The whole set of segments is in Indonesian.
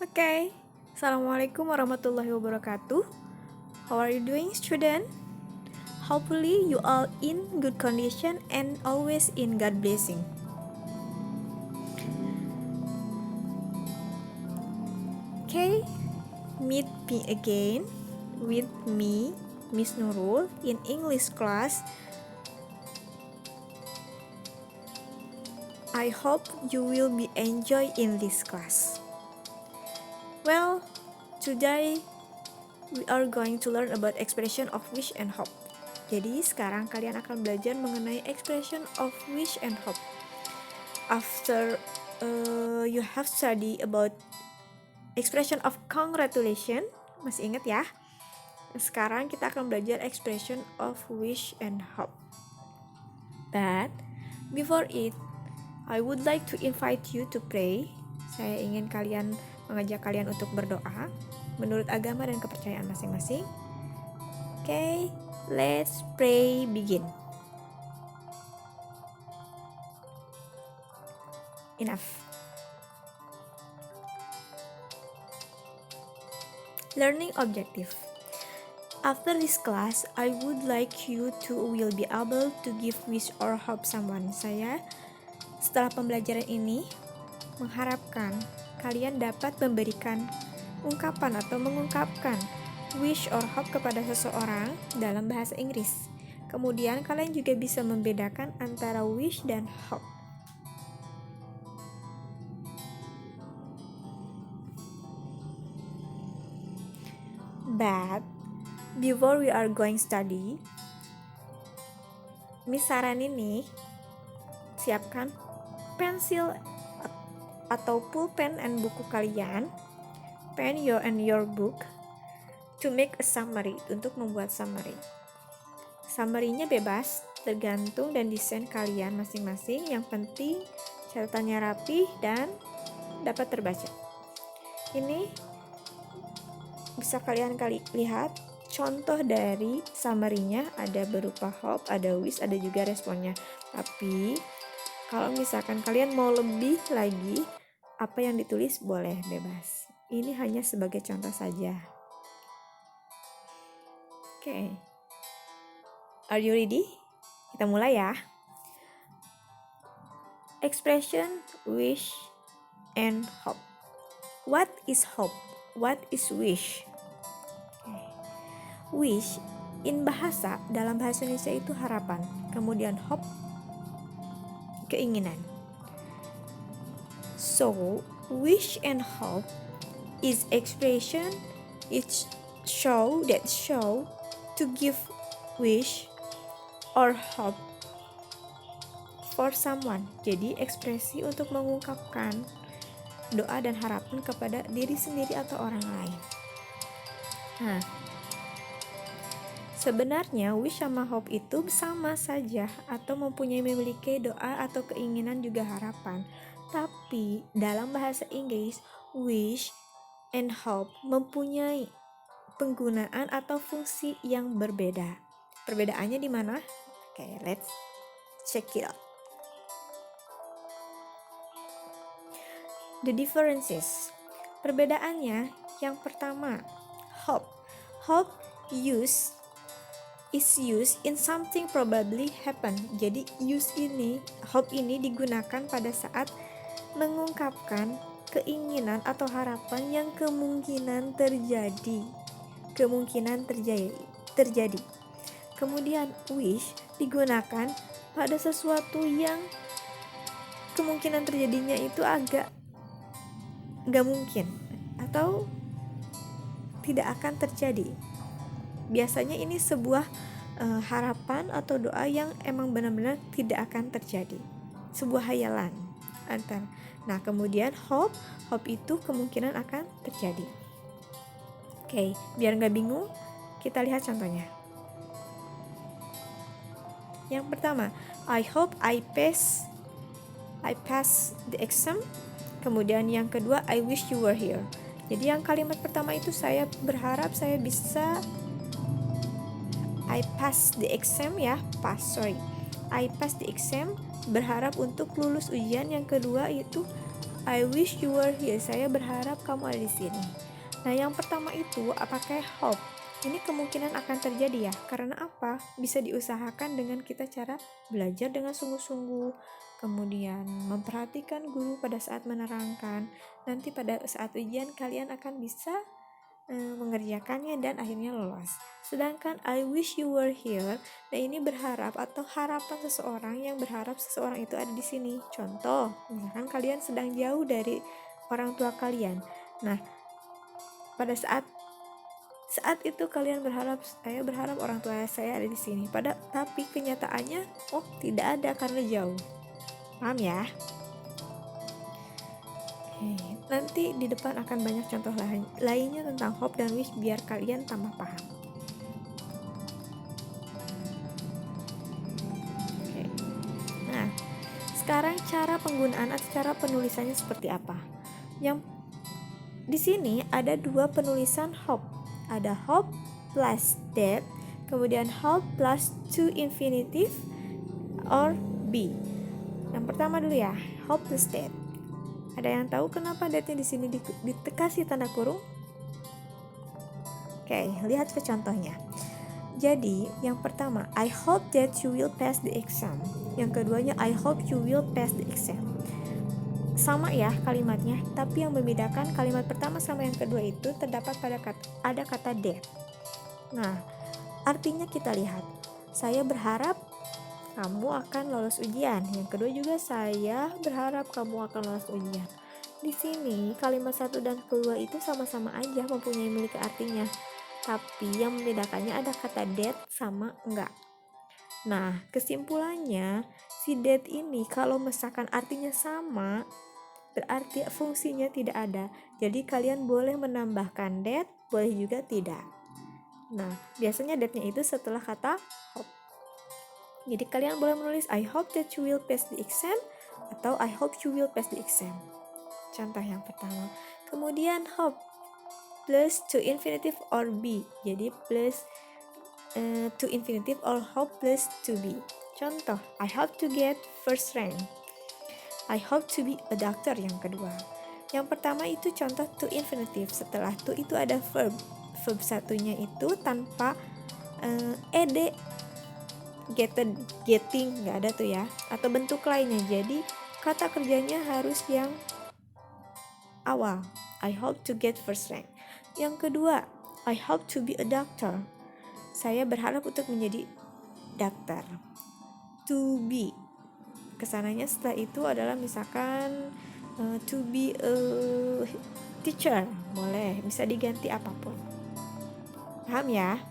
Okay. Assalamualaikum warahmatullahi wabarakatuh. How are you doing, student? Hopefully you all in good condition and always in God blessing. Okay, meet me again with me, Miss Nurul, in English class. I hope you will be enjoy in this class. Well, today we are going to learn about expression of wish and hope. Jadi sekarang kalian akan belajar mengenai expression of wish and hope. After you have study about expression of congratulation, masih ingat ya? Sekarang kita akan belajar expression of wish and hope. But before it, I would like to invite you to pray. Saya ingin mengajak kalian untuk berdoa menurut agama dan kepercayaan masing-masing. Okay, let's pray begin. Enough. Learning objective. After this class, I would like you to will be able to give wish or hope someone. Saya setelah pembelajaran ini mengharapkan kalian dapat memberikan ungkapan atau mengungkapkan wish or hope kepada seseorang dalam bahasa Inggris. Kemudian kalian juga bisa membedakan antara wish dan hope. But before we are going study, Miss saranin nih, siapkan pensil atau pulpen and buku kalian, pen your book to make a summary, untuk membuat summary. Summary-nya bebas, tergantung dan desain kalian masing-masing. Yang penting catatannya rapi dan dapat terbaca. Ini bisa kalian lihat contoh dari summary-nya, ada berupa hope, ada wish, ada juga responnya. Tapi kalau misalkan kalian mau lebih lagi, apa yang ditulis boleh bebas. Ini hanya sebagai contoh saja. Okay. Are you ready? Kita mulai ya. Expression, wish, and hope. What is hope? What is wish? Okay. Wish dalam bahasa Indonesia itu harapan. Kemudian hope, keinginan. So, wish and hope is expression, it's show to give wish or hope for someone. Jadi ekspresi untuk mengungkapkan doa dan harapan kepada diri sendiri atau orang lain. Nah, sebenarnya wish sama hope itu sama saja atau memiliki doa atau keinginan juga harapan. Tapi dalam bahasa Inggris, wish and hope mempunyai penggunaan atau fungsi yang berbeda. Perbedaannya di mana? Okay, let's check it out. The differences. Perbedaannya, yang pertama, hope. Hope is used in something probably happen. Jadi hope ini digunakan pada saat mengungkapkan keinginan atau harapan yang kemungkinan terjadi. Kemudian wish digunakan pada sesuatu yang kemungkinan terjadinya itu agak gak mungkin atau tidak akan terjadi. Biasanya ini sebuah harapan atau doa yang emang benar-benar tidak akan terjadi, sebuah hayalan. Nah, kemudian hope itu kemungkinan akan terjadi. Oke, biar gak bingung, kita lihat contohnya. Yang pertama, I hope I pass the exam. Kemudian yang kedua, I wish you were here. Jadi yang kalimat pertama itu saya berharap saya bisa I pass the exam ya, I pass the exam, berharap untuk lulus ujian. Yang kedua itu I wish you were here. Saya berharap kamu ada di sini. Nah, yang pertama itu pakai hope. Ini kemungkinan akan terjadi ya. Karena apa? Bisa diusahakan dengan kita cara belajar dengan sungguh-sungguh, kemudian memperhatikan guru pada saat menerangkan. Nanti pada saat ujian kalian akan bisa mengerjakannya dan akhirnya lolos. Sedangkan I wish you were here, nah ini berharap atau harapan seseorang yang berharap seseorang itu ada di sini. Contoh, misalkan kalian sedang jauh dari orang tua kalian. Nah, pada saat itu kalian berharap, saya berharap orang tua saya ada di sini. Tapi kenyataannya, tidak ada karena jauh. Paham ya? Nanti di depan akan banyak contoh lainnya tentang hope dan wish biar kalian tambah paham. Nah, sekarang cara penggunaan atau cara penulisannya seperti apa? Yang di sini ada dua penulisan hope. Ada hope plus that, kemudian hope plus to infinitive or be. Yang pertama dulu ya, hope plus that. Ada yang tahu kenapa that-nya di sini dikasih tanda kurung? Oke, lihat ke contohnya. Jadi, yang pertama, I hope that you will pass the exam. Yang keduanya, I hope you will pass the exam. Sama ya kalimatnya, tapi yang membedakan kalimat pertama sama yang kedua itu terdapat ada kata that. Nah, artinya kita lihat. Saya berharap kamu akan lolos ujian. Yang kedua juga saya berharap kamu akan lolos ujian. Di sini kalimat satu dan kedua itu sama-sama aja mempunyai memiliki artinya. Tapi yang membedakannya ada kata that sama enggak. Nah, kesimpulannya si that ini kalau misalkan artinya sama, berarti fungsinya tidak ada. Jadi kalian boleh menambahkan that, boleh juga tidak. Nah, biasanya that-nya itu setelah kata hope. Jadi kalian boleh menulis I hope that you will pass the exam atau I hope you will pass the exam. Contoh yang pertama. Kemudian hope plus to infinitive or be. Jadi plus to infinitive or hope plus to be. Contoh, I hope to get first rank. I hope to be a doctor yang kedua. Yang pertama itu contoh to infinitive. Setelah to itu ada verb. Verb satunya itu tanpa ed, getting nggak ada tuh ya, atau bentuk lainnya. Jadi kata kerjanya harus yang awal. I hope to get first rank. Yang kedua, I hope to be a doctor. Saya berharap untuk menjadi dokter. To be, kesananya setelah itu adalah misalkan to be a teacher, boleh, bisa diganti apapun. Paham ya?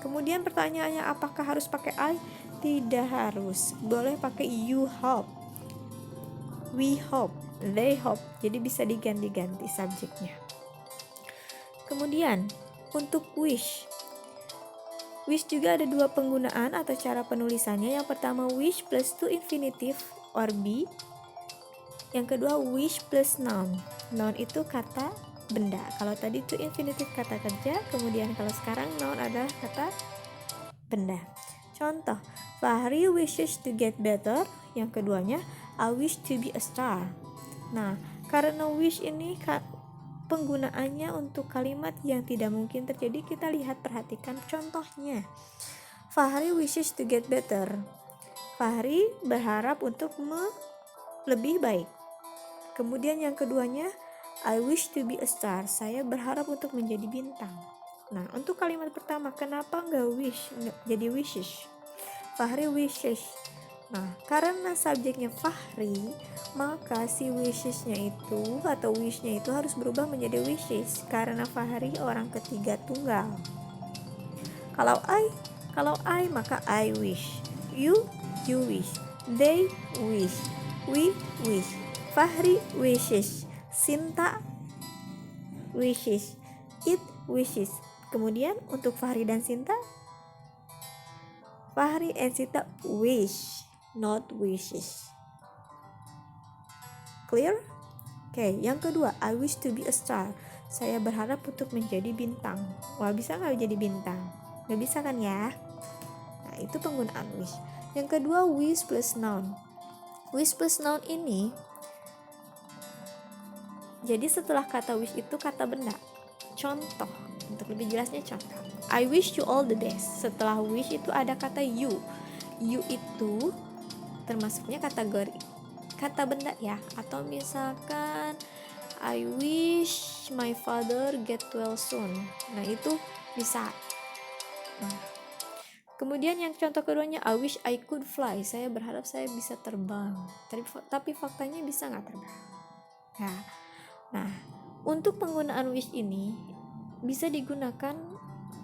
Kemudian pertanyaannya, apakah harus pakai I? Tidak harus, boleh pakai you hope, we hope, they hope. Jadi bisa diganti-ganti subjeknya. Kemudian untuk wish juga ada dua penggunaan atau cara penulisannya. Yang pertama wish plus to infinitive or be. Yang kedua wish plus noun. Noun itu kata benda. Kalau tadi to infinitive kata kerja, kemudian kalau sekarang noun adalah kata benda. Contoh, Fahri wishes to get better. Yang keduanya, I wish to be a star. Nah, karena wish ini penggunaannya untuk kalimat yang tidak mungkin terjadi, kita perhatikan contohnya. Fahri wishes to get better. Fahri berharap untuk lebih baik. Kemudian yang keduanya, I wish to be a star. Saya berharap untuk menjadi bintang. Nah, untuk kalimat pertama, kenapa nggak wish, jadi wishes? Fahri wishes. Nah, karena subjeknya Fahri, maka si wishes-nya itu atau wish-nya itu harus berubah menjadi wishes karena Fahri orang ketiga tunggal. Kalau I maka I wish. You wish. They wish. We wish. Fahri wishes. Sinta wishes. It wishes. Kemudian untuk Fahri dan Sinta, Fahri and Sinta wish, not wishes. Clear? Oke, yang kedua, I wish to be a star. Saya berharap untuk menjadi bintang. Wah, bisa nggak jadi bintang? Nggak bisa kan ya? Nah, itu penggunaan wish. Yang kedua, wish plus noun. Wish plus noun ini Jadi setelah kata wish itu kata benda. Contoh, untuk lebih jelasnya contoh. I wish you all the best. Setelah wish itu ada kata you. You itu termasuknya kategori kata benda ya. Atau misalkan I wish my father get well soon. Nah itu bisa. Nah, kemudian yang contoh keduanya, I wish I could fly. Saya berharap saya bisa terbang. Tapi faktanya bisa nggak terbang? Nah, untuk penggunaan wish ini bisa digunakan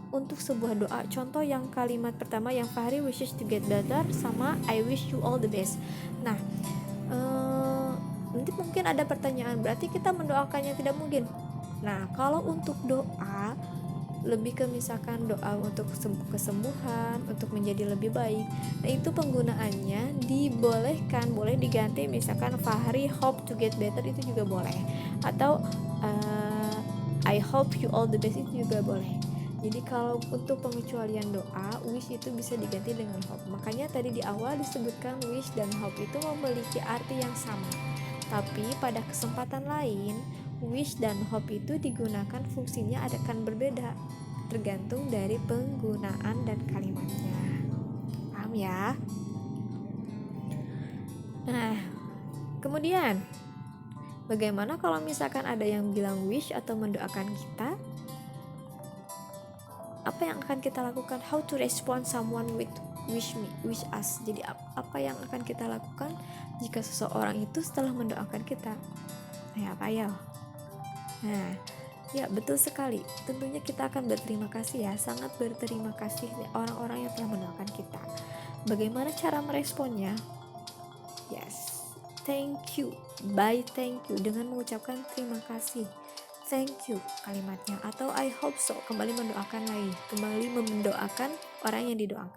untuk sebuah doa. Contoh yang kalimat pertama yang Fahri wishes to get better sama I wish you all the best. Nah, nanti mungkin ada pertanyaan, berarti kita mendoakannya tidak mungkin. Nah, kalau untuk doa lebih ke misalkan doa untuk kesembuhan, untuk menjadi lebih baik. Nah, itu penggunaannya dibolehkan, boleh diganti misalkan Fahri hope to get better, itu juga boleh. Atau I hope you all the best, itu juga boleh. Jadi kalau untuk pengecualian doa, wish itu bisa diganti dengan hope. Makanya tadi di awal disebutkan wish dan hope itu memiliki arti yang sama. Tapi pada kesempatan lain, wish dan hope itu digunakan fungsinya akan berbeda, tergantung dari penggunaan dan kalimatnya. Paham ya? Nah, kemudian bagaimana kalau misalkan ada yang bilang wish atau mendoakan kita? Apa yang akan kita lakukan? How to respond someone with wish us. Jadi apa yang akan kita lakukan jika seseorang itu setelah mendoakan kita? Apa ya? Nah, ya betul sekali. Tentunya kita akan berterima kasih ya, sangat berterima kasih orang-orang yang telah mendoakan kita. Bagaimana cara meresponnya? Yes, thank you, by thank you, dengan mengucapkan terima kasih. Thank you kalimatnya, atau I hope so, kembali mendoakan orang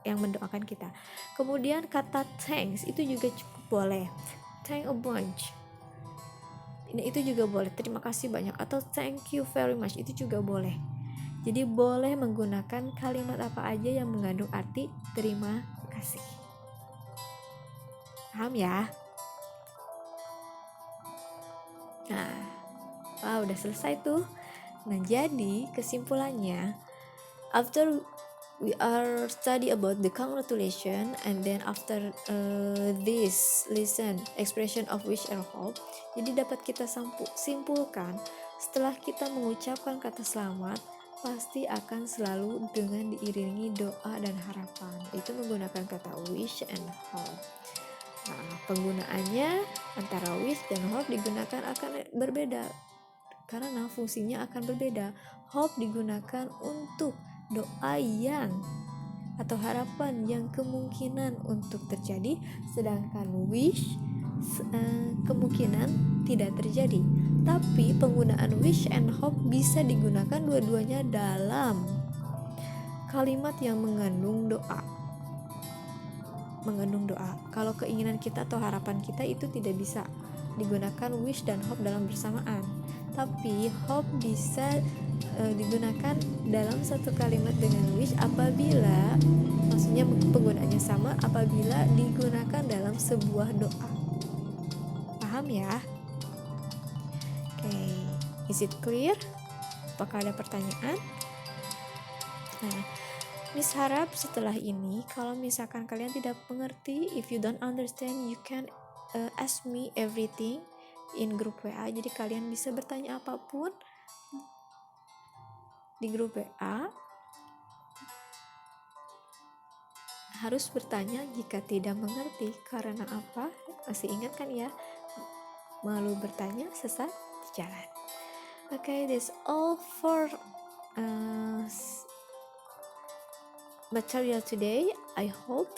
yang mendoakan kita. Kemudian kata thanks itu juga cukup boleh. Thank a bunch, ini itu juga boleh, terima kasih banyak, atau thank you very much, itu juga boleh. Jadi boleh menggunakan kalimat apa aja yang mengandung arti terima kasih. Paham ya? Nah, udah selesai tuh. Nah, jadi kesimpulannya, after we are study about the congratulation, and then after this listen expression of wish and hope, jadi dapat kita simpulkan, setelah kita mengucapkan kata selamat, pasti akan selalu dengan diiringi doa dan harapan. Itu menggunakan kata wish and hope. Nah, penggunaannya antara wish dan hope digunakan akan berbeda karena fungsinya akan berbeda. Hope digunakan untuk doa yang atau harapan yang kemungkinan untuk terjadi, sedangkan wish kemungkinan tidak terjadi. Tapi penggunaan wish and hope bisa digunakan dua-duanya dalam kalimat yang mengandung doa. Kalau keinginan kita atau harapan kita itu tidak bisa digunakan wish dan hope dalam bersamaan, tapi hope bisa digunakan dalam satu kalimat dengan wish apabila, maksudnya penggunaannya sama apabila digunakan dalam sebuah doa. Paham ya? Oke, is it clear? Apakah ada pertanyaan? Nah, Miss harap setelah ini kalau misalkan kalian tidak mengerti, if you don't understand, you can ask me everything in grup WA. Jadi kalian bisa bertanya apapun di grup WA. Harus bertanya jika tidak mengerti. Karena apa? Masih ingat kan ya? Malu bertanya, sesat di jalan. Okay, that's all for material today. I hope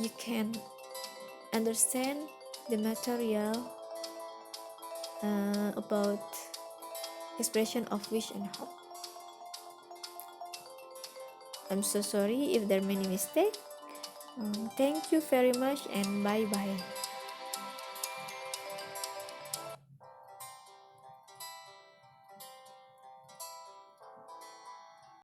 you can understand the material about expression of wish and hope. I'm so sorry if there are many mistakes. Thank you very much and bye bye.